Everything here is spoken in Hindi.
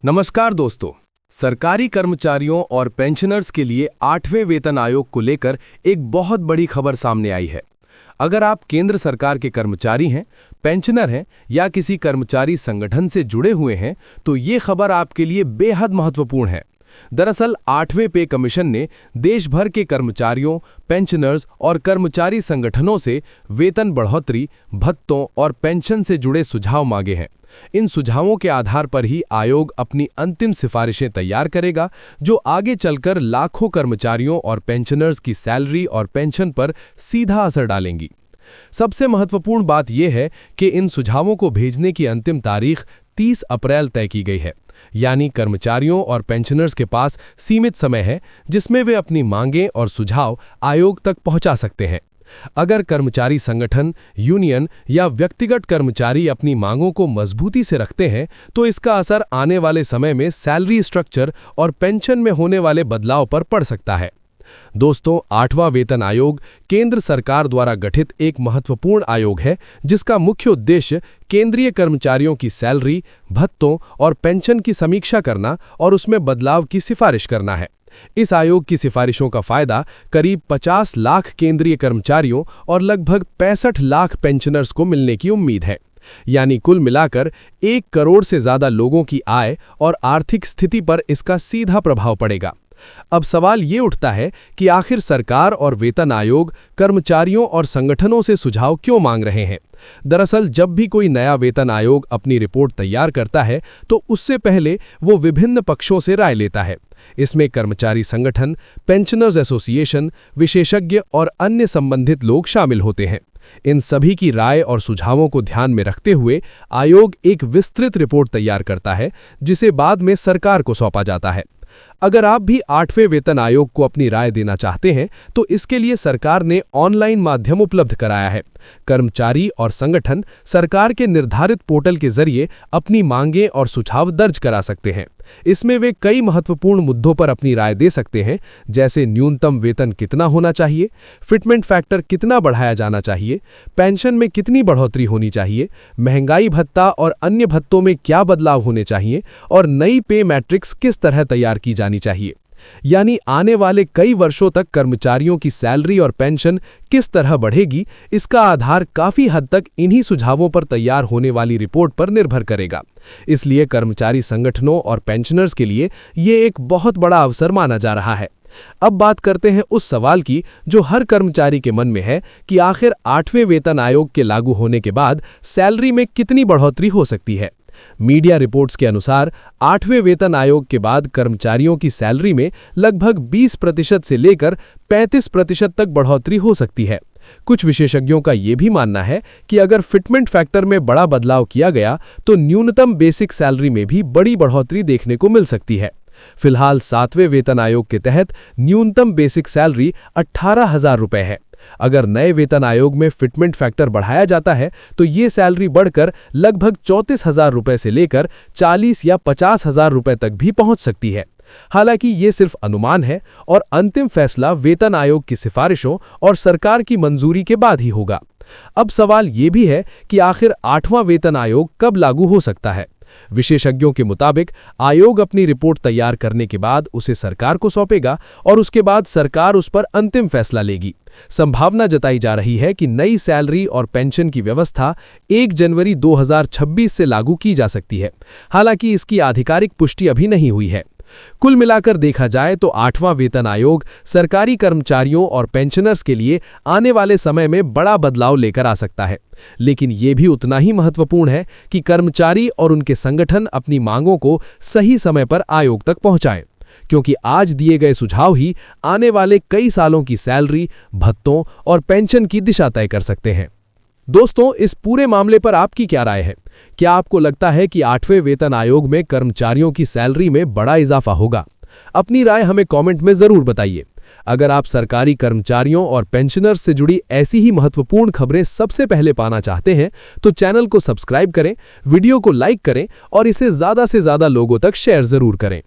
नमस्कार दोस्तों। सरकारी कर्मचारियों और पेंशनर्स के लिए 8वें वेतन आयोग को लेकर एक बहुत बड़ी खबर सामने आई है। अगर आप केंद्र सरकार के कर्मचारी हैं, पेंशनर हैं या किसी कर्मचारी संगठन से जुड़े हुए हैं, तो ये खबर आपके लिए बेहद महत्वपूर्ण है। दरअसल 8वें पे कमीशन ने देश भर के कर्मचारियों, पेंशनर्स और कर्मचारी संगठनों से वेतन बढ़ोतरी, भत्तों और पेंशन से जुड़े सुझाव मांगे हैं। इन सुझावों के आधार पर ही आयोग अपनी अंतिम सिफारिशें तैयार करेगा, जो आगे चलकर लाखों कर्मचारियों और पेंशनर्स की सैलरी और पेंशन पर सीधा असर डालेंगी। सबसे महत्वपूर्ण बात यह है कि इन सुझावों को भेजने की अंतिम तारीख 30 अप्रैल तय की गई है, यानी कर्मचारियों और पेंशनर्स के पास सीमित समय है जिसमें वे अपनी मांगें और सुझाव आयोग तक पहुंचा सकते हैं। अगर कर्मचारी संगठन, यूनियन या व्यक्तिगत कर्मचारी अपनी मांगों को मजबूती से रखते हैं, तो इसका असर आने वाले समय में सैलरी स्ट्रक्चर और पेंशन में होने वाले बदलाव पर पड़ सकता है। दोस्तों, 8वां वेतन आयोग केंद्र सरकार द्वारा गठित एक महत्वपूर्ण आयोग है, जिसका मुख्य उद्देश्य केंद्रीय कर्मचारियों की सैलरी, भत्तों और पेंशन की समीक्षा करना और उसमें बदलाव की सिफारिश करना है। इस आयोग की सिफारिशों का फायदा करीब 50 लाख केंद्रीय कर्मचारियों और लगभग 65 लाख पेंशनर्स को मिलने की उम्मीद है। यानी कुल मिलाकर 1 करोड़ से ज्यादा लोगों की आय और आर्थिक स्थिति पर इसका सीधा प्रभाव पड़ेगा। अब सवाल ये उठता है कि आखिर सरकार और वेतन आयोग कर्मचारियों और संगठनों से सुझाव क्यों मांग रहे हैं। दरअसल जब भी कोई नया वेतन आयोग अपनी रिपोर्ट तैयार करता है, तो उससे पहले वो विभिन्न पक्षों से राय लेता है। इसमें कर्मचारी संगठन, पेंशनर्स एसोसिएशन, विशेषज्ञ और अन्य संबंधित लोग शामिल होते हैं। इन सभी की राय और सुझावों को ध्यान में रखते हुए आयोग एक विस्तृत रिपोर्ट तैयार करता है, जिसे बाद में सरकार को सौंपा जाता है। अगर आप भी 8वें वेतन आयोग को अपनी राय देना चाहते हैं, तो इसके लिए सरकार ने ऑनलाइन माध्यम उपलब्ध कराया है। कर्मचारी और संगठन सरकार के निर्धारित पोर्टल के जरिए अपनी मांगें और सुझाव दर्ज करा सकते हैं। इसमें वे कई महत्वपूर्ण मुद्दों पर अपनी राय दे सकते हैं, जैसे न्यूनतम वेतन कितना होना चाहिए, फिटमेंट फैक्टर कितना बढ़ाया जाना चाहिए, पेंशन में कितनी बढ़ोतरी होनी चाहिए, महंगाई भत्ता और अन्य भत्तों में क्या बदलाव होने चाहिए और नई पे मैट्रिक्स किस तरह तैयार की जानी चाहिए। यानी आने वाले कई वर्षों तक कर्मचारियों की सैलरी और पेंशन किस तरह बढ़ेगी, इसका आधार काफी हद तक इन्हीं सुझावों पर तैयार होने वाली रिपोर्ट पर निर्भर करेगा। इसलिए कर्मचारी संगठनों और पेंशनर्स के लिए ये एक बहुत बड़ा अवसर माना जा रहा है। अब बात करते हैं उस सवाल की जो हर कर्मचारी के मन में है कि आखिर 8वें वेतन आयोग के लागू होने के बाद सैलरी में कितनी बढ़ोतरी हो सकती है। मीडिया रिपोर्ट्स के अनुसार 8वें वेतन आयोग के बाद कर्मचारियों की सैलरी में लगभग 20% से लेकर 35% तक बढ़ोतरी हो सकती है। कुछ विशेषज्ञों का यह भी मानना है कि अगर फिटमेंट फैक्टर में बड़ा बदलाव किया गया, तो न्यूनतम बेसिक सैलरी में भी बड़ी बढ़ोतरी देखने को मिल सकती है। फिलहाल 7वें वेतन आयोग के तहत न्यूनतम बेसिक सैलरी 18,000 रुपए है। अगर नए वेतन आयोग में फिटमेंट फैक्टर बढ़ाया जाता है, तो ये सैलरी बढ़कर लगभग 34,000 रुपए से लेकर 40 या 50,000 रुपए तक भी पहुंच सकती है। हालांकि ये सिर्फ अनुमान है और अंतिम फैसला वेतन आयोग की सिफारिशों और सरकार की मंजूरी के बाद ही होगा। अब सवाल ये भी है कि आखिर 8वां वेतन आयोग कब लागू हो सकता है। विशेषज्ञों के मुताबिक आयोग अपनी रिपोर्ट तैयार करने के बाद उसे सरकार को सौंपेगा और उसके बाद सरकार उस पर अंतिम फैसला लेगी। संभावना जताई जा रही है कि नई सैलरी और पेंशन की व्यवस्था 1 जनवरी 2026 से लागू की जा सकती है। हालांकि इसकी आधिकारिक पुष्टि अभी नहीं हुई है। कुल मिलाकर देखा जाए तो 8वां वेतन आयोग सरकारी कर्मचारियों और पेंशनर्स के लिए आने वाले समय में बड़ा बदलाव लेकर आ सकता है, लेकिन ये भी उतना ही महत्वपूर्ण है कि कर्मचारी और उनके संगठन अपनी मांगों को सही समय पर आयोग तक पहुंचाएं, क्योंकि आज दिए गए सुझाव ही आने वाले कई सालों की सैलरी, भत्तों और पेंशन की दिशा तय कर सकते हैं। दोस्तों, इस पूरे मामले पर आपकी क्या राय है? क्या आपको लगता है कि 8वें वेतन आयोग में कर्मचारियों की सैलरी में बड़ा इजाफा होगा? अपनी राय हमें कमेंट में जरूर बताइए। अगर आप सरकारी कर्मचारियों और पेंशनर्स से जुड़ी ऐसी ही महत्वपूर्ण खबरें सबसे पहले पाना चाहते हैं, तो चैनल को सब्सक्राइब करें, वीडियो को लाइक करें और इसे ज्यादा से ज्यादा लोगों तक शेयर जरूर करें।